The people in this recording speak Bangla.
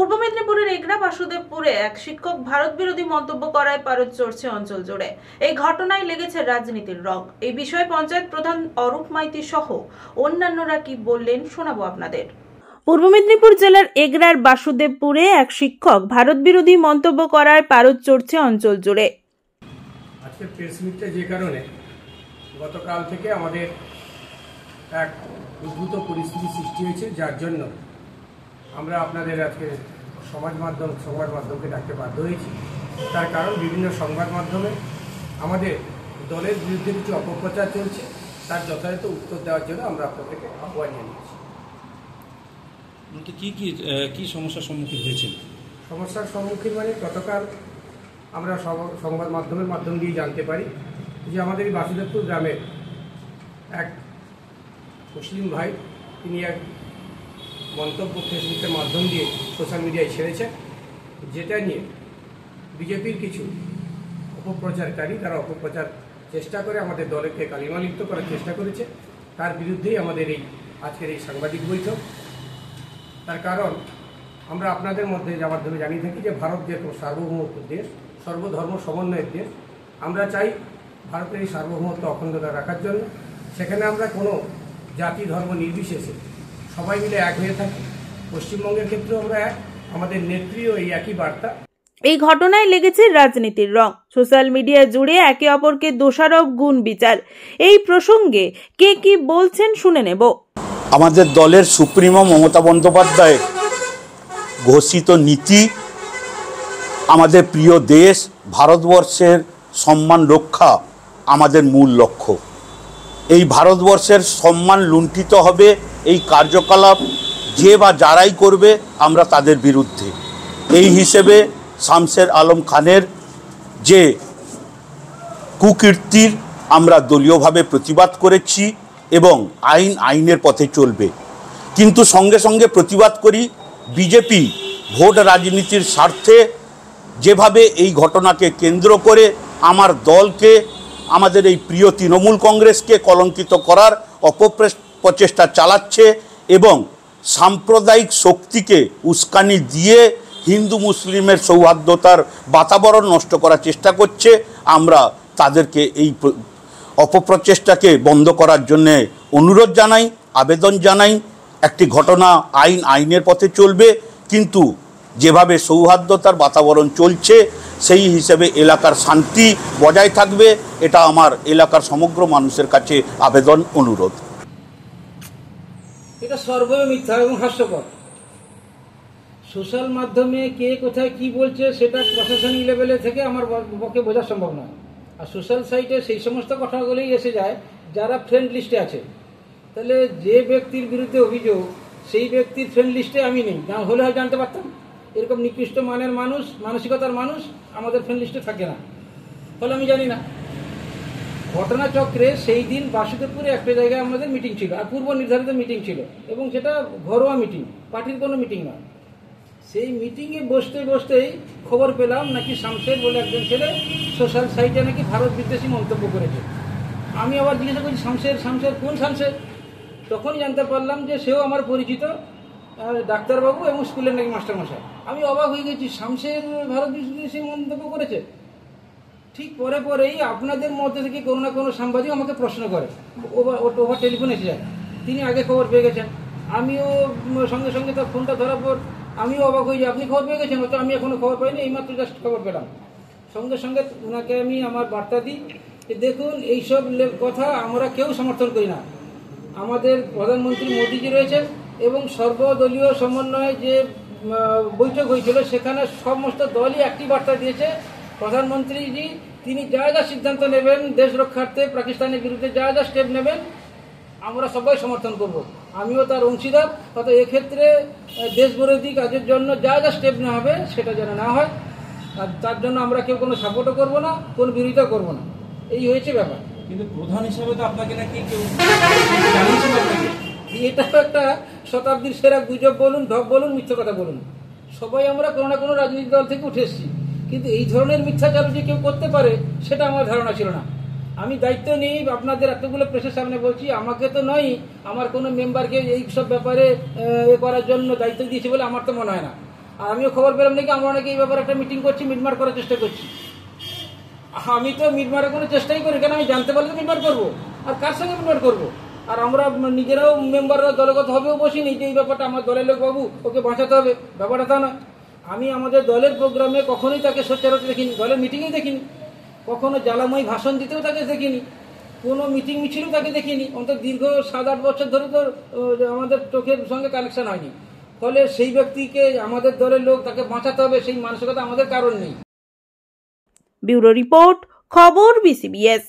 পূর্ব মেদিনীপুরের এগরা বাসুদেবপুরে এক শিক্ষক ভারত বিরোধী মন্তব্য করায় পারদ চড়ছে অঞ্চল জুড়ে। এই ঘটনায় লেগেছে রাজনীতির রং। এই বিষয়ে পঞ্চায়েত প্রধান অরূপ মাইতি সহ অন্যান্যরা কি বললেন শোনাবো আপনাদের। পূর্ব মেদিনীপুর জেলার এগরার বাসুদেবপুরে এক শিক্ষক ভারত বিরোধী মন্তব্য করায় পারদ চড়ছে অঞ্চল জুড়ে। আজকে প্রেস মিটটা যে কারণে গতকাল থেকে আমাদের এক উদ্ভূত পরিস্থিতি সৃষ্টি হয়েছে, যার জন্য আমরা আপনাদের আজকে সংবাদ মাধ্যমকে ডাকতে বাধ্য হয়েছি। তার কারণ বিভিন্ন সংবাদ মাধ্যমে আমাদের দলের বিরুদ্ধে কিছু অপপ্রচার চলছে, তার যথাযথ উত্তর দেওয়ার জন্য আমরা আপনাদেরকে আহ্বান জানিয়েছি। কি সমস্যার সম্মুখীন হয়েছিল? সমস্যার সম্মুখীন মানে গতকাল আমরা সংবাদ মাধ্যমের মাধ্যম দিয়ে জানতে পারি যে আমাদের এই বাসুদেবপুর গ্রামের এক মুসলিম ভাই তিনি এক মন্তব্য ফেসবুকের মাধ্যম দিয়ে সোশ্যাল মিডিয়ায় ছেড়েছেন, যেটা নিয়ে বিজেপির কিছু অপপ্রচারকারী তারা অপপ্রচার চেষ্টা করে আমাদের দলকে কালিমালিপ্ত করার চেষ্টা করেছে। তার বিরুদ্ধেই আমাদের এই আজকের এই সাংবাদিক বৈঠক। তার কারণ আমরা আপনাদের মধ্যে যাওয়ার মাধ্যমে জানিয়ে থাকি যে ভারত যেহেতু সার্বভৌমত্ব দেশ, সর্বধর্ম সমন্বয়ের দেশ, আমরা চাই ভারতের এই সার্বভৌমত্ব অখণ্ডতা রাখার জন্য সেখানে আমরা কোনো জাতি ধর্ম নির্বিশেষে সবাই মিলে এক হয়ে থাকি। পশ্চিমবঙ্গের ক্ষেত্রেও আমরা এক, আমাদের নেত্রীও এই একই বার্তা। এই ঘটনায় লেগেছে রাজনীতির রং। সোশ্যাল মিডিয়া জুড়ে একে অপরকে দোষারোপ, গুণ বিচার। এই প্রসঙ্গে কে কি বলছেন শুনে নেব। আমাদের দলের সুপ্রিমো মমতা বন্দ্যোপাধ্যায় ঘোষিত নীতি, আমাদের প্রিয় দেশ ভারতবর্ষের সম্মান রক্ষা আমাদের মূল লক্ষ্য। এই ভারতবর্ষের সম্মান লুণ্ঠিত হবে এই কার্যকলাপ যে বা যারাই করবে আমরা তাদের বিরুদ্ধে। এই হিসেবে শামসের আলম খানের যে কুকীর্তির আমরা দলীয়ভাবে প্রতিবাদ করেছি এবং আইনের পথে চলবে। কিন্তু সঙ্গে সঙ্গে প্রতিবাদ করি বিজেপি ভোট রাজনীতির স্বার্থে যেভাবে এই ঘটনাকে কেন্দ্র করে আমার দলকে, আমাদের এই প্রিয় তৃণমূল কংগ্রেসকে কলঙ্কিত করার অপপ্রচেষ্টা চালাচ্ছে এবং সাম্প্রদায়িক শক্তিকে উস্কানি দিয়ে হিন্দু মুসলিমের সৌহার্দ্যতার বাতাবরণ নষ্ট করার চেষ্টা করছে। আমরা তাদেরকে এই অপপ্রচেষ্টাকে বন্ধ করার জন্যে অনুরোধ জানাই, আবেদন জানাই। একটি ঘটনা আইনের পথে চলবে, কিন্তু যেভাবে সৌহার্দ্যতার বাতাবরণ চলছে সেই হিসেবে এলাকার শান্তি বজায় থাকবে। এটা আমার এলাকার সমগ্র মানুষের কাছে আবেদন, অনুরোধ। এটা সর্বই মিথ্যা এবং হাস্যকর। সোশ্যাল মাধ্যমে কে কোথায় কি বলছে সেটা প্রশাসনিক লেভেলে থেকে আমার পক্ষে বোঝা সম্ভব নয়। আর সোশ্যাল সাইটে সেই সমস্ত কথাগুলোই এসে যায় যারা ফ্রেন্ড লিস্টে আছে। তাহলে যে ব্যক্তির বিরুদ্ধে অভিযোগ সেই ব্যক্তির ফ্রেন্ড লিস্টে আমি নেই, হলে হয় জানতে পারতাম। এরকম নিকৃষ্ট মানের মানুষ, মানসিকতার মানুষ আমাদের ফ্রেন্ড লিস্টে থাকে না, ফলে আমি জানি না। ঘটনাচক্রে সেই দিন বাসুদেবপুরে একটা জায়গায় আমাদের মিটিং ছিল, আর পূর্ব নির্ধারিত মিটিং ছিল, এবং সেটা ঘরোয়া মিটিং, পার্টির কোনো মিটিং নয়। সেই মিটিংয়ে বসতেই খবর পেলাম নাকি শামসের বলে একজন ছেলে সোশ্যাল সাইটে নাকি ভারত বিদ্বেষী মন্তব্য করেছে। আমি আবার জিজ্ঞাসা করছি শামসের কোন শামসের? তখনই জানতে পারলাম যে সেও আমার পরিচিত ডাক্তারবাবু এবং স্কুলের নাকি মাস্টারমশাই। আমি অবাক হয়ে গেছি, শামসের ভারত বিদ্বেষী মন্তব্য করেছে। ঠিক পরেই আপনাদের মধ্যে থেকে কোনো না কোনো সাংবাদিক আমাকে প্রশ্ন করে, ওভার টেলিফোন এসে যায়। তিনি আগে খবর পেয়ে গেছেন, আমিও সঙ্গে তার ফোনটা ধরার পর আমিও অবাক হয়ে যাই, আপনি খবর পেয়ে গেছেন? হয়তো আমি এখনো খবর পাইনি, এইমাত্র জাস্ট খবর পেলাম। সঙ্গে ওনাকে আমি আমার বার্তা দিই যে দেখুন, এইসব কথা আমরা কেউ সমর্থন করি না। আমাদের প্রধানমন্ত্রী মোদীজি রয়েছেন এবং সর্বদলীয় সমন্বয়ে যে বৈঠক হয়েছিল সেখানে সমস্ত দলই একটি বার্তা দিয়েছে, প্রধানমন্ত্রীজি তিনি যা সিদ্ধান্ত নেবেন দেশ রক্ষার্থে, পাকিস্তানের বিরুদ্ধে যা স্টেপ নেবেন আমরা সবাই সমর্থন করব। আমিও তার অংশীদার। তবে এক্ষেত্রে দেশবিরোধী কাজের জন্য যা স্টেপ নেওয়া হবে সেটা যেন না হয়, আর তার জন্য আমরা কেউ কোনো সাপোর্টও করবো না, কোনো বিরোধিতা করবো না। এই হয়েছে ব্যাপার। কিন্তু প্রধান হিসাবে তো আপনাকে নাকি কেউ জানিয়েছিল আপনাকে? এটা একটা শতাব্দীর সেরা গুজব বলুন, ঢপ বলুন, মিথ্যা কথা বলুন, সবাই আমরা কোনো না কোনো রাজনৈতিক দল থেকে উঠে এসেছি। কিন্তু এই ধরনের মিথ্যাচার যে কেউ করতে পারে সেটা আমার ধারণা ছিল না। আমি দায়িত্ব নিই, আপনাদের এতগুলো প্রেসের সামনে বলছি, আমাকে তো নয়, আমার কোনো মেম্বারকে এই সব ব্যাপারে করার জন্য দায়িত্ব দিয়েছে বলে আমার তো মনে হয় না। আর আমিও খবর পেলাম নাকি আমরা নাকি এই ব্যাপারে একটা মিটিং করছি, মিটমাট করার চেষ্টা করছি। আমি তো মিটমাটের কোনো চেষ্টাই করি, কেন আমি জানতে পারলে তো মিটমাট করবো, আর কার সঙ্গে মিটমাট করবো? আর আমরা নিজেরাও মেম্বাররা দলগতভাবেও বসিনি যে এই ব্যাপারটা আমার দলের লোক বাবু ওকে বাঁচাতে হবে, ব্যাপারটা তা নয়। আমি আমাদের দলের প্রোগ্রামে কখনোই তাকে সোচ্চার হতে দেখিনি, দলের মিটিংয়েই দেখিনি, কখনো জ্বালাময়ী ভাষণ দিতেও তাকে দেখিনি, কোনো মিটিং মিছিলও তাকে দেখিনি। অন্তত দীর্ঘ 7-8 বছর ধরে তো আমাদের চোখের সঙ্গে কানেকশন হয়নি। ফলে সেই ব্যক্তিকে আমাদের দলের লোক তাকে বাঁচাতে হবে সেই মানসিকতা আমাদের কারণ নেই। ব্যুরো রিপোর্ট, খবর বিসিবিএস।